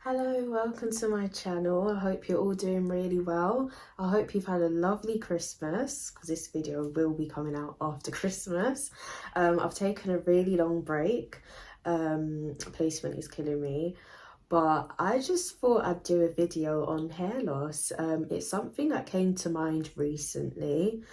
Hello, welcome to my channel. I hope you're all doing really well. I hope you've had a lovely Christmas because this video will be coming out after Christmas. I've taken a really long break. Placement is killing me. But I just thought I'd do a video on hair loss. It's something that came to mind recently.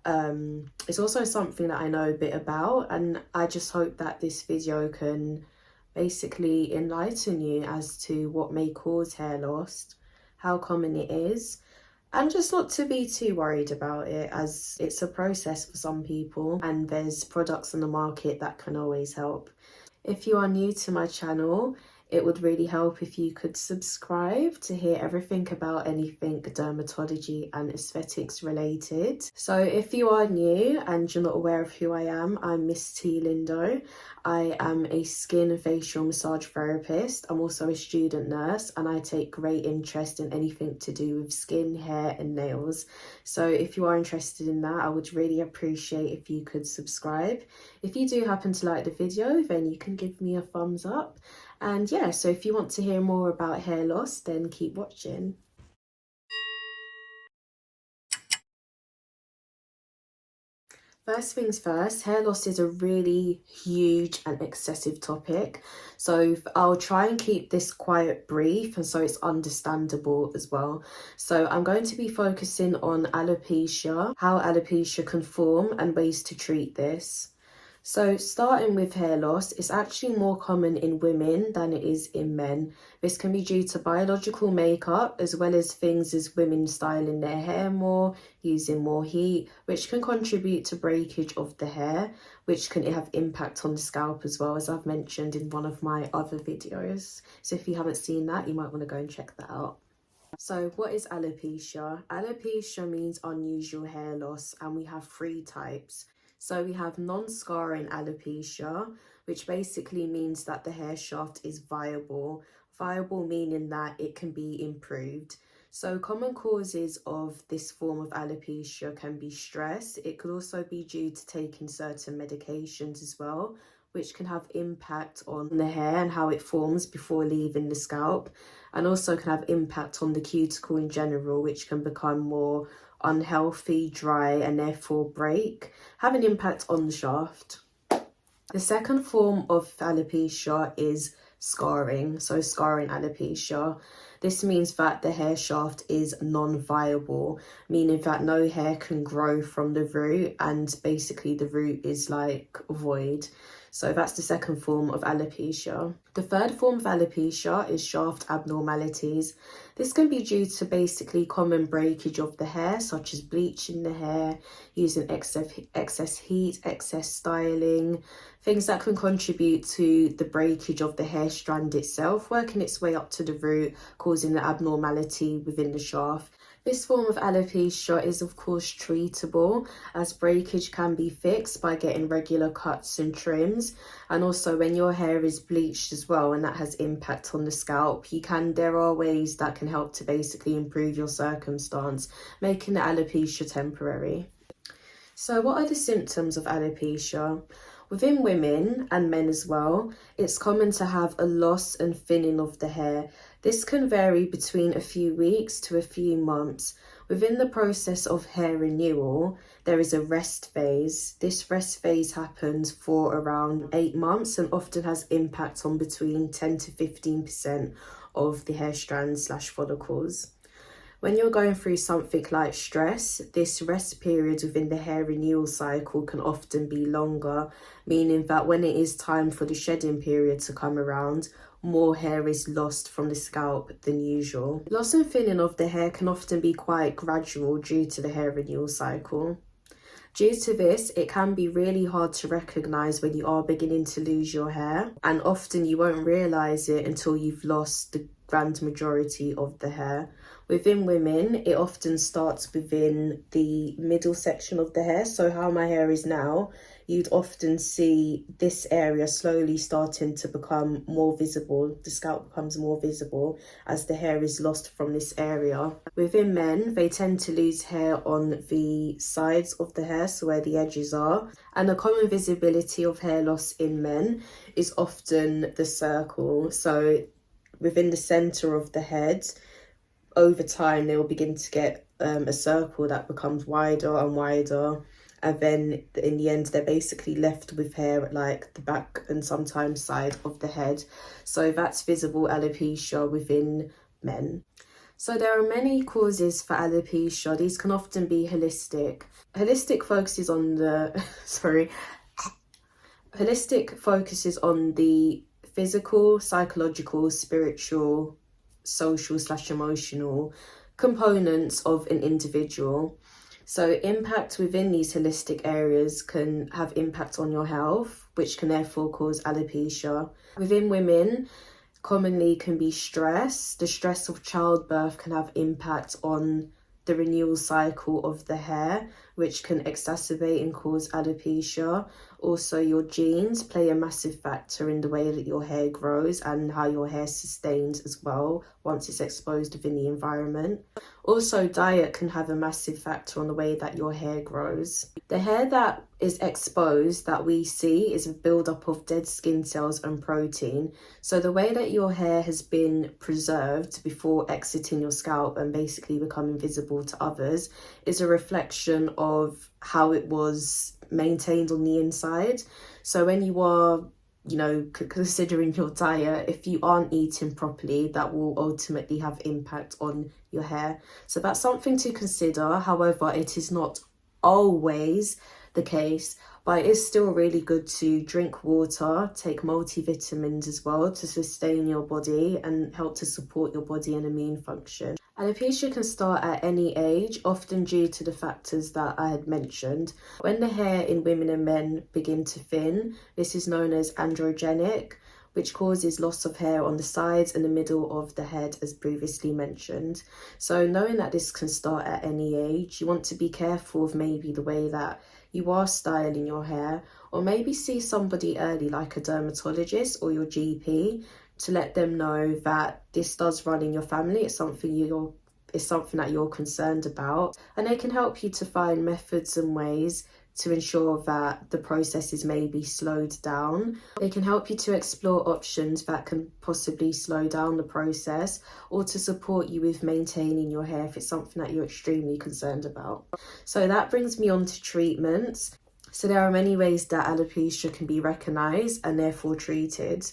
It's also something that I know a bit about, and I just hope that this video can basically enlighten you as to what may cause hair loss, how common it is, and just not to be too worried about it, as it's a process for some people and there's products on the market that can always help. If you are new to my channel, it would really help if you could subscribe to hear everything about anything dermatology and aesthetics related. So if you are new and you're not aware of who I am, I'm Miss T Lindo. I am a skin and facial massage therapist. I'm also a student nurse, and I take great interest in anything to do with skin, hair and nails. So if you are interested in that, I would really appreciate if you could subscribe. If you do happen to like the video, then you can give me a thumbs up. And yeah, so if you want to hear more about hair loss, then keep watching. First things first, hair loss is a really huge and excessive topic. So I'll try and keep this quite brief and so it's understandable as well. So I'm going to be focusing on alopecia, how alopecia can form and ways to treat this. So starting with hair loss, it's actually more common in women than it is in men. This can be due to biological makeup as well as things as women styling their hair more, using more heat, which can contribute to breakage of the hair, which can have impact on the scalp as well, as I've mentioned in one of my other videos. So if you haven't seen that, you might want to go and check that out. So what is alopecia? Alopecia means unusual hair loss, and we have three types. So we have non-scarring alopecia, which basically means that the hair shaft is viable. Viable meaning that it can be improved. So common causes of this form of alopecia can be stress. It could also be due to taking certain medications as well, which can have impact on the hair and how it forms before leaving the scalp, and also can have impact on the cuticle in general, which can become more unhealthy, dry, and therefore break, have an impact on the shaft. The second form of alopecia is scarring, so scarring alopecia. This means that the hair shaft is non-viable, meaning that no hair can grow from the root and basically the root is like void. So that's the second form of alopecia. The third form of alopecia is shaft abnormalities. This can be due to basically common breakage of the hair, such as bleaching the hair, using excess heat, excess styling, things that can contribute to the breakage of the hair strand itself, working its way up to the root, causing the abnormality within the shaft. This form of alopecia is of course treatable, as breakage can be fixed by getting regular cuts and trims, and also when your hair is bleached as well and that has impact on the scalp, there are ways that can help to basically improve your circumstance, making the alopecia temporary. So what are the symptoms of alopecia? Within women and men as well, it's common to have a loss and thinning of the hair. This can vary between a few weeks to a few months. Within the process of hair renewal, there is a rest phase. This rest phase happens for around 8 months and often has impact on between 10 to 15% of the hair strands / follicles. When you're going through something like stress, this rest period within the hair renewal cycle can often be longer, meaning that when it is time for the shedding period to come around, more hair is lost from the scalp than usual. Loss and thinning of the hair can often be quite gradual due to the hair renewal cycle. Due to this, it can be really hard to recognise when you are beginning to lose your hair, and often you won't realise it until you've lost the grand majority of the hair. Within women, it often starts within the middle section of the hair. So how my hair is now, you'd often see this area slowly starting to become more visible. The scalp becomes more visible as the hair is lost from this area. Within men, they tend to lose hair on the sides of the hair, so where the edges are. And the common visibility of hair loss in men is often the circle. So within the center of the head, over time they will begin to get a circle that becomes wider and wider, and then in the end they're basically left with hair at like the back and sometimes side of the head. So that's visible alopecia within men. So there are many causes for alopecia. These can often be holistic. Holistic focuses on the holistic focuses on the physical, psychological, spiritual, social / emotional components of an individual. So impact within these holistic areas can have impact on your health, which can therefore cause alopecia. Within women, commonly can be stress. The stress of childbirth can have impact on the renewal cycle of the hair, which can exacerbate and cause alopecia. Also, your genes play a massive factor in the way that your hair grows and how your hair sustains as well once it's exposed within the environment. Also, diet can have a massive factor on the way that your hair grows. The hair that is exposed that we see is a buildup of dead skin cells and protein. So the way that your hair has been preserved before exiting your scalp and basically becoming visible to others is a reflection of how it was maintained on the inside. So when you are considering your diet, if you aren't eating properly, that will ultimately have impact on your hair. So that's something to consider. However, it is not always the case, but it is still really good to drink water, take multivitamins as well to sustain your body and help to support your body and immune function. Alopecia can start at any age, often due to the factors that I had mentioned. When the hair in women and men begin to thin, this is known as androgenic, which causes loss of hair on the sides and the middle of the head, as previously mentioned. So knowing that this can start at any age, you want to be careful of maybe the way that you are styling your hair, or maybe see somebody early like a dermatologist or your GP to let them know that this does run in your family. It's something that you're concerned about, and they can help you to find methods and ways to ensure that the process is maybe slowed down. They can help you to explore options that can possibly slow down the process or to support you with maintaining your hair if it's something that you're extremely concerned about. So that brings me on to treatments. So there are many ways that alopecia can be recognised and therefore treated.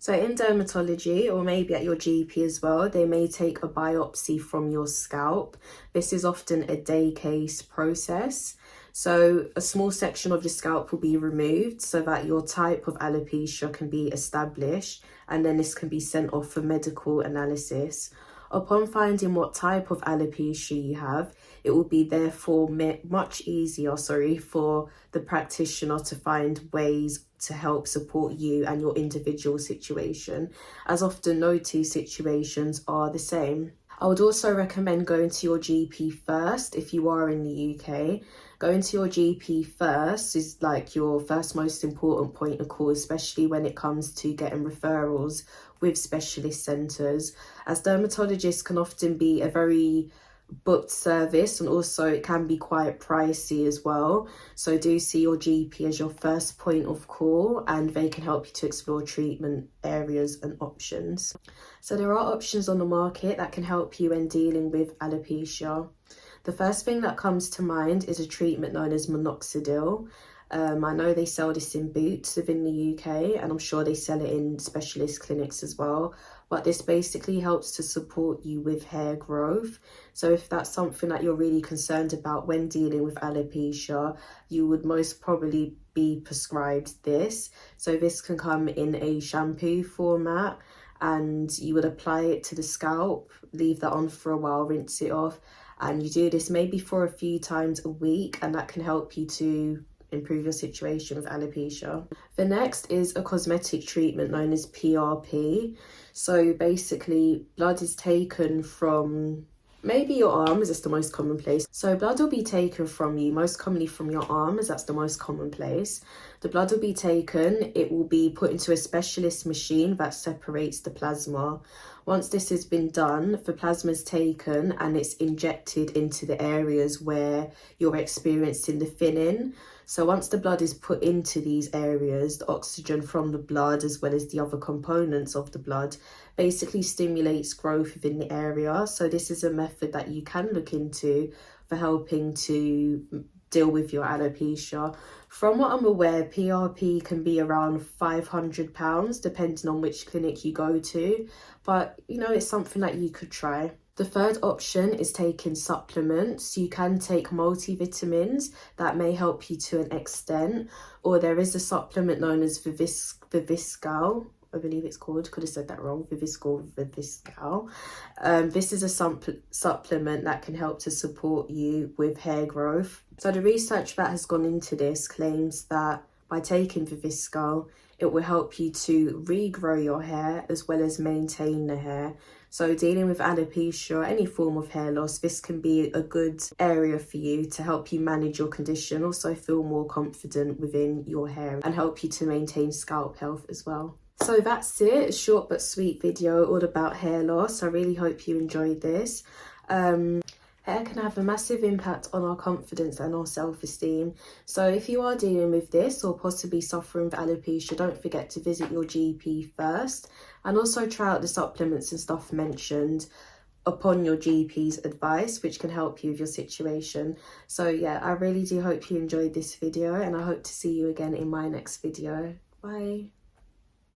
So in dermatology, or maybe at your GP as well, they may take a biopsy from your scalp. This is often a day case process. So a small section of your scalp will be removed so that your type of alopecia can be established, and then this can be sent off for medical analysis. Upon finding what type of alopecia you have, it will be therefore much easier for the practitioner to find ways to help support you and your individual situation, as often no two situations are the same. I would also recommend going to your GP first if you are in the UK. Going to your GP first is like your first most important point of call, especially when it comes to getting referrals with specialist centres, as dermatologists can often be a very booked service, and also it can be quite pricey as well. So do see your GP as your first point of call, and they can help you to explore treatment areas and options. So there are options on the market that can help you when dealing with alopecia. The first thing that comes to mind is a treatment known as minoxidil. I know they sell this in Boots within the UK, and I'm sure they sell it in specialist clinics as well. But this basically helps to support you with hair growth. So if that's something that you're really concerned about when dealing with alopecia, you would most probably be prescribed this. So this can come in a shampoo format, and you would apply it to the scalp, leave that on for a while, rinse it off, and you do this maybe for a few times a week, and that can help you to improve your situation with alopecia. The next is a cosmetic treatment known as PRP. So basically, blood is taken from maybe your arm, as that's the most common place. So blood will be taken from you, most commonly from your arm, as that's the most common place. The blood will be taken, it will be put into a specialist machine that separates the plasma. Once this has been done, the plasma is taken and it's injected into the areas where you're experiencing the thinning. So once the blood is put into these areas, the oxygen from the blood as well as the other components of the blood basically stimulates growth within the area. So this is a method that you can look into for helping to deal with your alopecia. From what I'm aware, PRP can be around £500 depending on which clinic you go to, but you know, it's something that you could try. The third option is taking supplements. You can take multivitamins that may help you to an extent, or there is a supplement known as Viviscal, I believe it's called, could have said that wrong, Viviscal. This is a supplement that can help to support you with hair growth. So the research that has gone into this claims that by taking Viviscal, it will help you to regrow your hair as well as maintain the hair. So dealing with alopecia or any form of hair loss, this can be a good area for you to help you manage your condition, also feel more confident within your hair and help you to maintain scalp health as well. So that's it, a short but sweet video all about hair loss. I really hope you enjoyed this. Hair can have a massive impact on our confidence and our self-esteem. So if you are dealing with this or possibly suffering with alopecia, don't forget to visit your GP first, and also try out the supplements and stuff mentioned upon your GP's advice, which can help you with your situation. So yeah, I really do hope you enjoyed this video, and I hope to see you again in my next video. Bye.